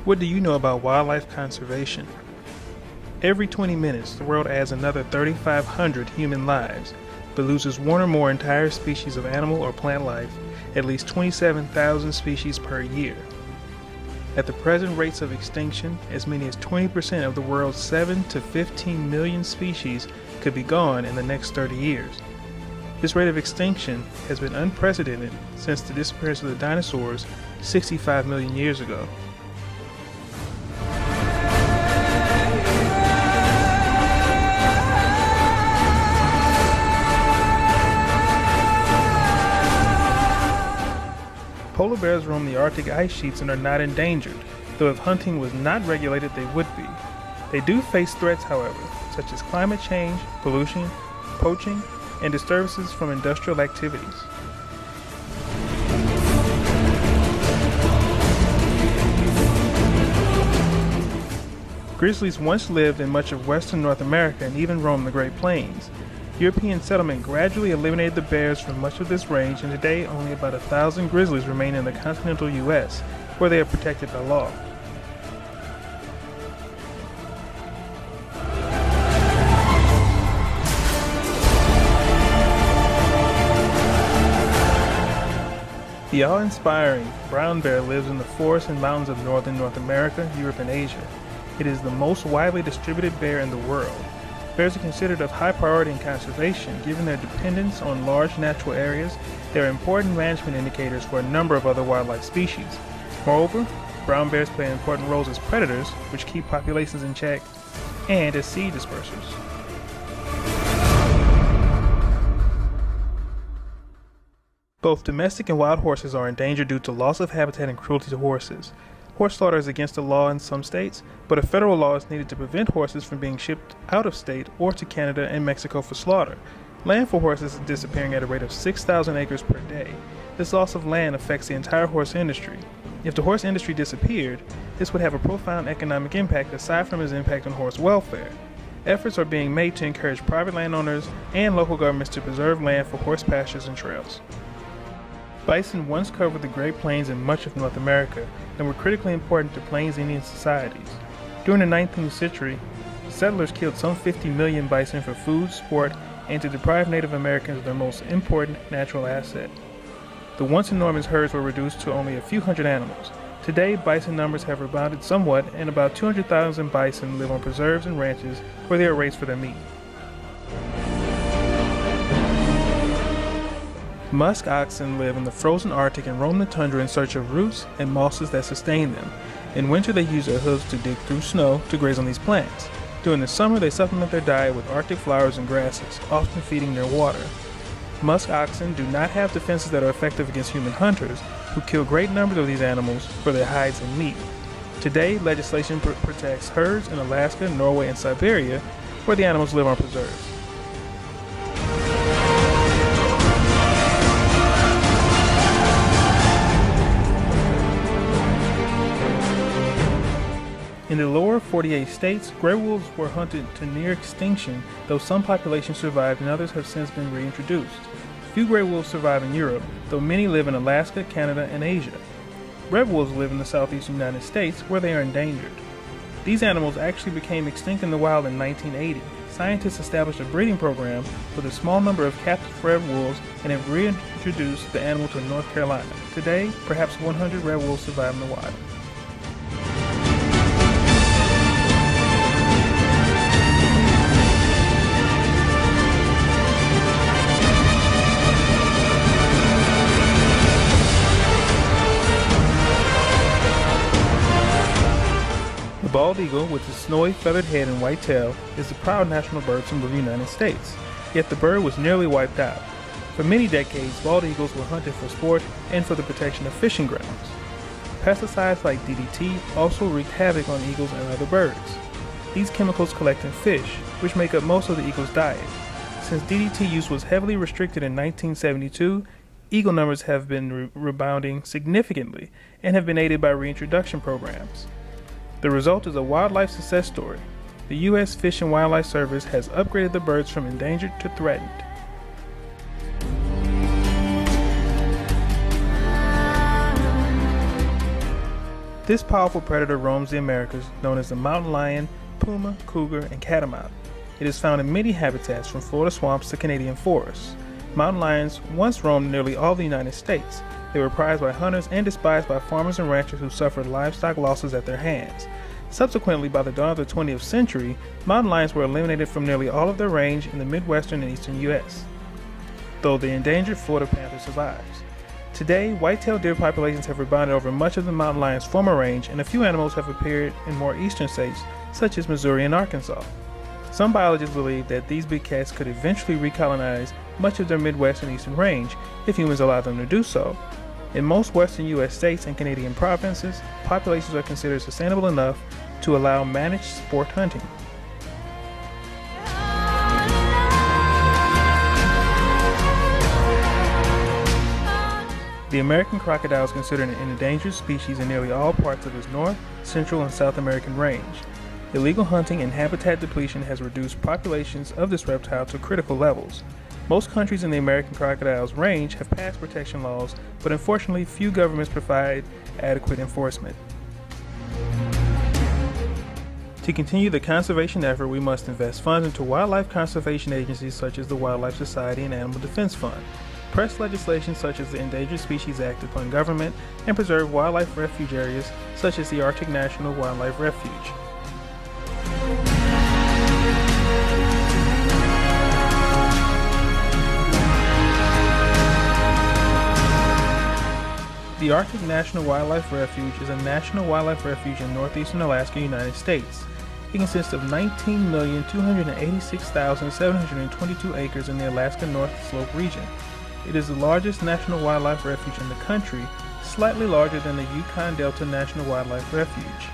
What do you know about wildlife conservation? Every 20 minutes, the world adds another 3,500 human lives, but loses one or more entire species of animal or plant life, at least 27,000 species per year. At the present rates of extinction, as many as 20% of the world's 7 to 15 million species could be gone in the next 30 years. This rate of extinction has been unprecedented since the disappearance of the dinosaurs 65 million years ago. Polar bears roam the Arctic ice sheets and are not endangered, though if hunting was not regulated they would be. They do face threats, however, such as climate change, pollution, poaching, and disturbances from industrial activities. Grizzlies once lived in much of western North America and even roamed the Great Plains. European settlement gradually eliminated the bears from much of this range, and today only about 1,000 grizzlies remain in the continental U.S., where they are protected by law. The awe-inspiring brown bear lives in the forests and mountains of northern North America, Europe, and Asia. It is the most widely distributed bear in the world. Bears are considered of high priority in conservation. Given their dependence on large natural areas, they are important management indicators for a number of other wildlife species. Moreover, brown bears play important roles as predators, which keep populations in check, and as seed dispersers. Both domestic and wild horses are endangered due to loss of habitat and cruelty to horses. Horse slaughter is against the law in some states, but a federal law is needed to prevent horses from being shipped out of state or to Canada and Mexico for slaughter. Land for horses is disappearing at a rate of 6,000 acres per day. This loss of land affects the entire horse industry. If the horse industry disappeared, this would have a profound economic impact aside from its impact on horse welfare. Efforts are being made to encourage private landowners and local governments to preserve land for horse pastures and trails. Bison once covered the Great Plains and much of North America and were critically important to Plains Indian societies. During the 19th century, settlers killed some 50 million bison for food, sport, and to deprive Native Americans of their most important natural asset. The once enormous herds were reduced to only a few hundred animals. Today, bison numbers have rebounded somewhat, and about 200,000 bison live on preserves and ranches where they are raised for their meat. Musk oxen live in the frozen Arctic and roam the tundra in search of roots and mosses that sustain them. In winter, they use their hooves to dig through snow to graze on these plants. During the summer, they supplement their diet with Arctic flowers and grasses, often feeding their water. Musk oxen do not have defenses that are effective against human hunters, who kill great numbers of these animals for their hides and meat. Today, legislation protects herds in Alaska, Norway, and Siberia, where the animals live on preserves. In the lower 48 states, gray wolves were hunted to near extinction, though some populations survived and others have since been reintroduced. Few gray wolves survive in Europe, though many live in Alaska, Canada, and Asia. Red wolves live in the southeastern United States, where they are endangered. These animals actually became extinct in the wild in 1980. Scientists established a breeding program with a small number of captive red wolves and have reintroduced the animal to North Carolina. Today, perhaps 100 red wolves survive in the wild. The bald eagle, with its snowy feathered head and white tail, is the proud national bird symbol of the United States, yet the bird was nearly wiped out. For many decades, bald eagles were hunted for sport and for the protection of fishing grounds. Pesticides like DDT also wreaked havoc on eagles and other birds. These chemicals collect in fish, which make up most of the eagle's diet. Since DDT use was heavily restricted in 1972, eagle numbers have been rebounding significantly and have been aided by reintroduction programs. The result is a wildlife success story. The U.S. Fish and Wildlife Service has upgraded the birds from endangered to threatened. This powerful predator roams the Americas, known as the mountain lion, puma, cougar, and catamount. It is found in many habitats from Florida swamps to Canadian forests. Mountain lions once roamed nearly all the United States. They were prized by hunters and despised by farmers and ranchers who suffered livestock losses at their hands. Subsequently, by the dawn of the 20th century, mountain lions were eliminated from nearly all of their range in the Midwestern and Eastern U.S., though the endangered Florida panther survives. Today, white-tailed deer populations have rebounded over much of the mountain lion's former range, and a few animals have appeared in more eastern states, such as Missouri and Arkansas. Some biologists believe that these big cats could eventually recolonize much of their Midwest and Eastern range if humans allow them to do so. In most western U.S. states and Canadian provinces, populations are considered sustainable enough to allow managed sport hunting. The American crocodile is considered an endangered species in nearly all parts of its North, Central, and South American range. Illegal hunting and habitat depletion has reduced populations of this reptile to critical levels. Most countries in the American crocodile's range have passed protection laws, but unfortunately few governments provide adequate enforcement. To continue the conservation effort, we must invest funds into wildlife conservation agencies such as the Wildlife Society and Animal Defense Fund, press legislation such as the Endangered Species Act upon government, and preserve wildlife refuge areas such as the Arctic National Wildlife Refuge. The Arctic National Wildlife Refuge is a national wildlife refuge in northeastern Alaska, United States. It consists of 19,286,722 acres in the Alaska North Slope region. It is the largest national wildlife refuge in the country, slightly larger than the Yukon Delta National Wildlife Refuge.